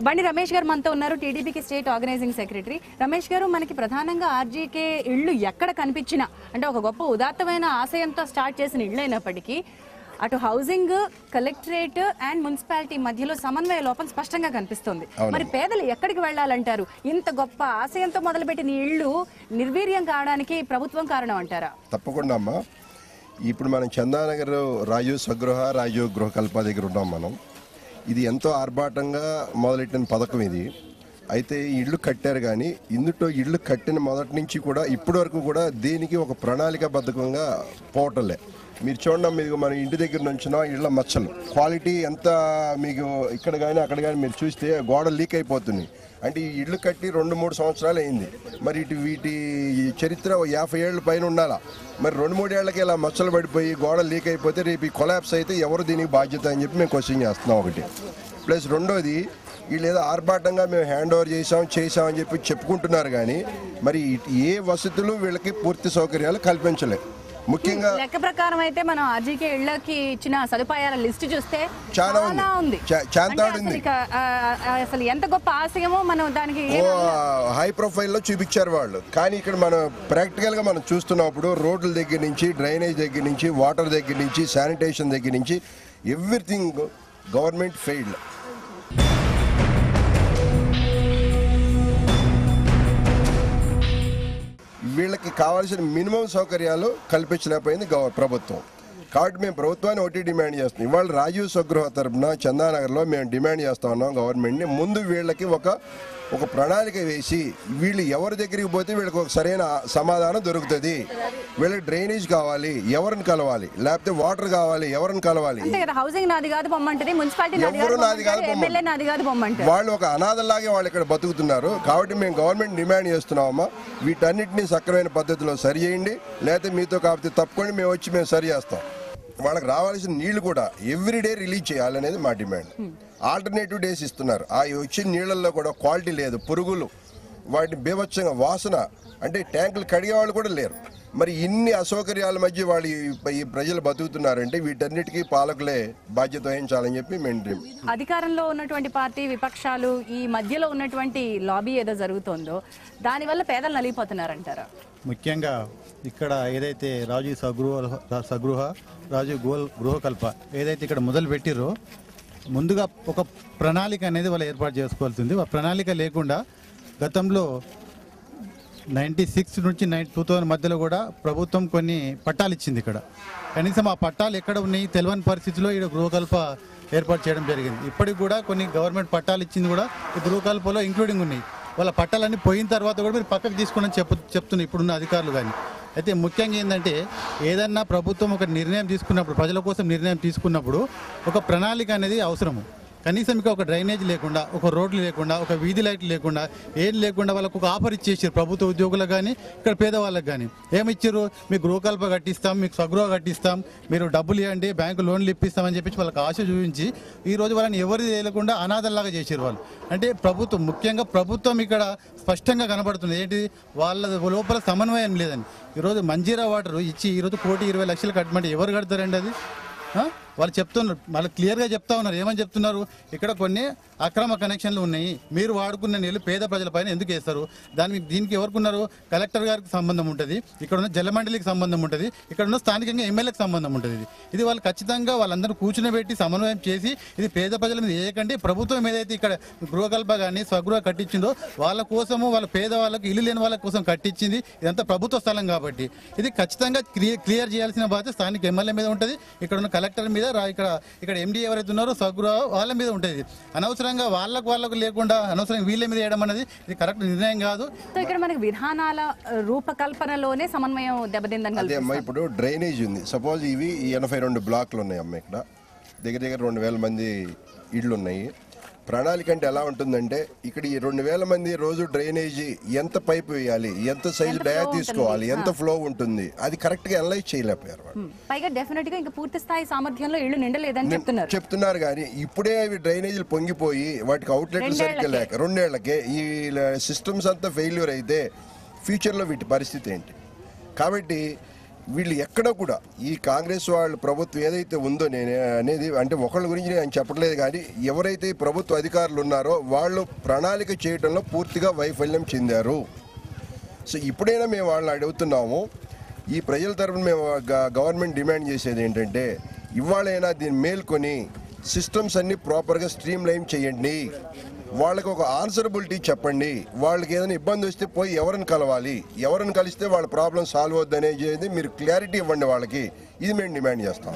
బండి రమేష్ గారు మనతో ఉన్నారు, టీడీపీకి స్టేట్ ఆర్గనైజింగ్ సెక్రటరీ. రమేష్ గారు, మనకి ప్రధానంగా ఆర్జీకే ఇళ్ళు ఎక్కడ కనిపించినా అంటే ఒక గొప్ప ఉదాత్తమైన ఆశయంతో స్టార్ట్ చేసిన ఇళ్ళు అయినప్పటికీ అటు హౌసింగ్, కలెక్టరేట్ అండ్ మున్సిపాలిటీ మధ్యలో సమన్వయ లోపం స్పష్టంగా కనిపిస్తుంది. మరి పేదలు ఎక్కడికి వెళ్లాలంటారు? ఇంత గొప్ప ఆశయంతో మొదలుపెట్టిన ఇళ్ళు నిర్వీర్యం కావడానికి ప్రభుత్వం కారణం అంటారా? తప్పకుండా అమ్మా. ఇప్పుడు మనం చందానగర్ రాజు స్వగృహ, రాజు గృహకల్ప దగ్గర ఉన్నాం మనం. ఇది ఎంతో ఆర్భాటంగా మొదలెట్టిన పథకం ఇది. అయితే ఇళ్ళు కట్టారు, కానీ ఇందులో ఇళ్ళు కట్టిన మొదటి నుంచి కూడా ఇప్పటి వరకు కూడా దీనికి ఒక ప్రణాళికాబద్ధకంగా పోవటంలే. మీరు చూడండి, మీకు మన ఇంటి దగ్గర నుంచిన ఇళ్ళ మచ్చలు క్వాలిటీ ఎంత, మీకు ఇక్కడ కానీ అక్కడ కానీ మీరు చూస్తే గోడ లీక్ అయిపోతుంది. అంటే ఈ ఇళ్ళు కట్టి 2-3 సంవత్సరాలు అయింది. మరి వీటి చరిత్ర 50 ఏళ్ళ పైన ఉండాలా. మరి 2-3 ఏళ్ళకి ఇలా మచ్చలు పడిపోయి గోడ లీక్ అయిపోతే రేపు ఈ కొలాప్స్ అయితే ఎవరు దీనికి బాధ్యత అని చెప్పి మేము క్వశ్చన్ చేస్తున్నాం ఒకటి. ప్లస్ రెండోది, వీళ్ళు ఏదో ఆర్భాటంగా మేము హ్యాండ్ ఓవర్ చేసామని చెప్పి చెప్పుకుంటున్నారు, కానీ మరి ఏ వసతులు వీళ్ళకి పూర్తి సౌకర్యాలు కల్పించలేదు. ముఖ్యంగా లెక్క ప్రకారం అయితే మనం ఆర్జీకే ఇళ్ళకి ఇచ్చిన సదుపాయాల లిస్ట్ చూస్తే చాలా ఉంది. అసలు ఎంత గొప్ప ఆశయమో మనం దానికి హై ప్రొఫైల్లో చూపించారు వాళ్ళు. కానీ ఇక్కడ మనం ప్రాక్టికల్ గా మనం చూస్తున్నప్పుడు రోడ్ల దగ్గర నుంచి, డ్రైనేజ్ దగ్గర నుంచి, వాటర్ దగ్గర నుంచి, శానిటేషన్ దగ్గర నుంచి ఎవ్రీథింగ్ గవర్నమెంట్ ఫెయిల్డ్. వీళ్ళకి కావాల్సిన మినిమం సౌకర్యాలు కల్పించలేకపోయింది ప్రభుత్వం. కాబట్టి మేము ప్రభుత్వాన్ని ఒకటి డిమాండ్ చేస్తున్నాం. ఇవాళ రాజీవ్ స్వగృహ తరఫున చందానగర్లో మేము డిమాండ్ చేస్తా ఉన్నాం గవర్నమెంట్ని, ముందు వీళ్ళకి ఒక ప్రణాళిక వేసి వీళ్ళు ఎవరి దగ్గరికి పోతే వీళ్ళకి ఒక సరైన సమాధానం దొరుకుతుంది. వీళ్ళకి డ్రైనేజ్ కావాలి, ఎవరిని కలవాలి, లేకపోతే వాటర్ కావాలి, ఎవరిని కలవాలి. ఎవరు నాది కాదు పొమ్మంటారు. వాళ్ళు ఒక అనాథలాగే వాళ్ళు ఇక్కడ బతుకుతున్నారు. కాబట్టి మేము గవర్నమెంట్ డిమాండ్ చేస్తున్నామమ్మా, వీటన్నిటిని సక్రమైన పద్ధతిలో సరి చేయండి, లేకపోతే మీతో కాకపోతే తప్పుకొని మేము సరి చేస్తాం. వాళ్ళకి రావాల్సిన నీళ్లు కూడా ఎవ్రీడే రిలీజ్ చేయాలనేది మా డిమాండ్. ఆల్టర్నేటివ్ డేస్ ఇస్తున్నారు, ఆ వచ్చిన నీళ్ళల్లో కూడా క్వాలిటీ లేదు, పురుగులు, వాటిని బీభత్సంగా వాసన, అంటే ట్యాంకులు కడిగే వాళ్ళు కూడా లేరు. మరి ఇన్ని అసౌకర్యాల మధ్య వాళ్ళు ఈ ప్రజలు బతుకుతున్నారంటే వీటన్నిటికీ పాలకులే బాధ్యత వహించాలని చెప్పి మేము. అధికారంలో ఉన్నటువంటి పార్టీ, విపక్షాలు ఈ మధ్యలో ఉన్నటువంటి లాబీ ఏదో జరుగుతుందో దానివల్ల పేదలు నలిగిపోతున్నారంటారా? ముఖ్యంగా ఇక్కడ ఏదైతే రాజు స్వగృహ, రాజు గృహకల్ప ఏదైతే ఇక్కడ మొదలు పెట్టిరో, ముందుగా ఒక ప్రణాళిక అనేది వాళ్ళు ఏర్పాటు చేసుకోవాల్సింది. ఆ ప్రణాళిక లేకుండా గతంలో 96 నుంచి 2000 మధ్యలో కూడా ప్రభుత్వం కొన్ని పట్టాలు ఇచ్చింది. ఇక్కడ కనీసం ఆ పట్టాలు ఎక్కడ ఉన్నాయి తెలియని పరిస్థితిలో ఇక్కడ గృహకల్ప ఏర్పాటు చేయడం జరిగింది. ఇప్పటికి కూడా కొన్ని గవర్నమెంట్ పట్టాలు ఇచ్చింది కూడా ఈ గృహకల్పలో ఇంక్లూడింగ్ ఉన్నాయి. వాళ్ళ పట్టాలన్నీ పోయిన తర్వాత కూడా మీరు పక్కకు తీసుకుని చెప్తున్నారు ఇప్పుడున్న అధికారులు. కానీ అయితే ముఖ్యంగా ఏంటంటే, ఏదన్నా ప్రభుత్వం ఒక నిర్ణయం తీసుకున్నప్పుడు, ప్రజల కోసం నిర్ణయం తీసుకున్నప్పుడు ఒక ప్రణాళిక అనేది అవసరము. కనీసం ఇక ఒక డ్రైనేజ్ లేకుండా, ఒక రోడ్లు లేకుండా, ఒక వీధి లైట్లు లేకుండా, ఏం లేకుండా వాళ్ళకు ఒక ఆఫర్ ఇచ్చేసారు ప్రభుత్వ ఉద్యోగులకు కానీ, ఇక్కడ పేదవాళ్ళకి కానీ. ఏమిచ్చారు? మీకు గృహకల్ప కట్టిస్తాం, మీకు స్వగృహ కట్టిస్తాం, మీరు డబ్బులు ఇవ్వండి, బ్యాంకు లోన్లు ఇప్పిస్తామని చెప్పి వాళ్ళకి ఆశ చూపించి ఈరోజు వాళ్ళని ఎవరు చేయకుండా అనాథల్లాగా చేసారు వాళ్ళు. అంటే ప్రభుత్వం, ముఖ్యంగా ప్రభుత్వం ఇక్కడ స్పష్టంగా కనబడుతుంది ఏంటి, వాళ్ళ లోపల సమన్వయం లేదని. ఈరోజు మంజీరా వాటర్ ఇచ్చి ఈరోజు 1,20,00,000 కట్టమంటే ఎవరు కడతారండి అది? వాళ్ళు చెప్తున్నారు, వాళ్ళు క్లియర్గా చెప్తా ఉన్నారు. ఏమని చెప్తున్నారు? ఇక్కడ కొన్ని అక్రమ కనెక్షన్లు ఉన్నాయి, మీరు వాడుకున్న నీళ్ళు పేద ప్రజలపైన ఎందుకు వేస్తారు? దీనికి ఎవరుకున్నారు? కలెక్టర్ గారికి సంబంధం ఉంటుంది, ఇక్కడ ఉన్న జలమండలికి సంబంధం ఉంటుంది, ఇక్కడ ఉన్న స్థానికంగా ఎమ్మెల్యేకి సంబంధం ఉంటుంది. ఇది వాళ్ళు ఖచ్చితంగా వాళ్ళందరూ కూర్చుని సమన్వయం చేసి ఇది పేద ప్రజల మీద వేయకండి. ప్రభుత్వం ఏదైతే ఇక్కడ గృహకల్ప కానీ స్వగృహ కట్టించిందో వాళ్ళ కోసము, వాళ్ళ పేదవాళ్ళకి ఇల్లు లేని వాళ్ళ కోసం కట్టించింది. ఇదంతా ప్రభుత్వ స్థలం కాబట్టి ఇది ఖచ్చితంగా క్లియర్ చేయాల్సిన బాధ్యత స్థానిక ఎమ్మెల్యే మీద ఉంటుంది, ఇక్కడ ఉన్న కలెక్టర్ మీద, ఇక్కడ ఎండీ ఎవరైతే ఉన్నారో స్వగృహ వాళ్ళ మీద ఉంటుంది. అనవసరంగా వాళ్ళకు లేకుండా అనవసరంగా వీళ్ళ మీద వేయడం అనేది ఇది కరెక్ట్ నిర్ణయం కాదు. ఇక్కడ మనకి విధానాల రూపకల్పనలోనే సమన్వయం దెబ్బతిందని. ఇప్పుడు డ్రైనేజ్ ఉంది, సపోజ్ ఇవి 82 బ్లాక్లు ఉన్నాయి అమ్మ, ఇక్కడ దగ్గర 2,000 మంది ఇళ్ళు ఉన్నాయి. ప్రణాళిక అంటే ఎలా ఉంటుందంటే, ఇక్కడ ఈ 2,000 మంది రోజు డ్రైనేజీ ఎంత పైప్ వేయాలి, ఎంత సైజు డయా తీసుకోవాలి, ఎంత ఫ్లో ఉంటుంది, అది కరెక్ట్ గా అనలైజ్ చేయలేకపోయారు. పైగా డెఫినెట్ గా ఇంకా పూర్తి స్థాయి సామర్థ్యంలో ఇళ్ళు నిండలేదని చెప్తున్నారు. కానీ ఇప్పుడే అవి డ్రైనేజీలు పొంగిపోయి వాటికి అవుట్లెట్లు సరిగ్గా లేక 2 ఏళ్లకే ఈ సిస్టమ్స్ అంతా ఫెయిల్యూర్ అయితే ఫ్యూచర్లో వీటి పరిస్థితి ఏంటి? కాబట్టి వీళ్ళు ఎక్కడ కూడా ఈ కాంగ్రెస్ వాళ్ళ ప్రభుత్వం ఏదైతే ఉందో నేను అనేది అంటే ఒకళ్ళ గురించి నేను చెప్పట్లేదు, కానీ ఎవరైతే ఈ ప్రభుత్వ అధికారులు ఉన్నారో వాళ్ళు ప్రణాళిక చేయడంలో పూర్తిగా వైఫల్యం చెందారు. సో ఇప్పుడైనా మేము వాళ్ళని అడుగుతున్నాము, ఈ ప్రజల తరఫున మేము గవర్నమెంట్ డిమాండ్ చేసేది ఏంటంటే ఇవాళైనా దీన్ని మేల్కొని సిస్టమ్స్ అన్ని ప్రాపర్గా స్ట్రీమ్ లైన్ చేయండి, వాళ్ళకి ఒక ఆన్సరబిలిటీ చెప్పండి, వాళ్ళకి ఏదైనా ఇబ్బంది వస్తే పోయి ఎవరిని కలవాలి, ఎవరిని కలిస్తే వాళ్ళ ప్రాబ్లం సాల్వ్ అవుద్ది అనేది మీరు క్లారిటీ ఇవ్వండి వాళ్ళకి. ఇది మేము డిమాండ్ చేస్తాం.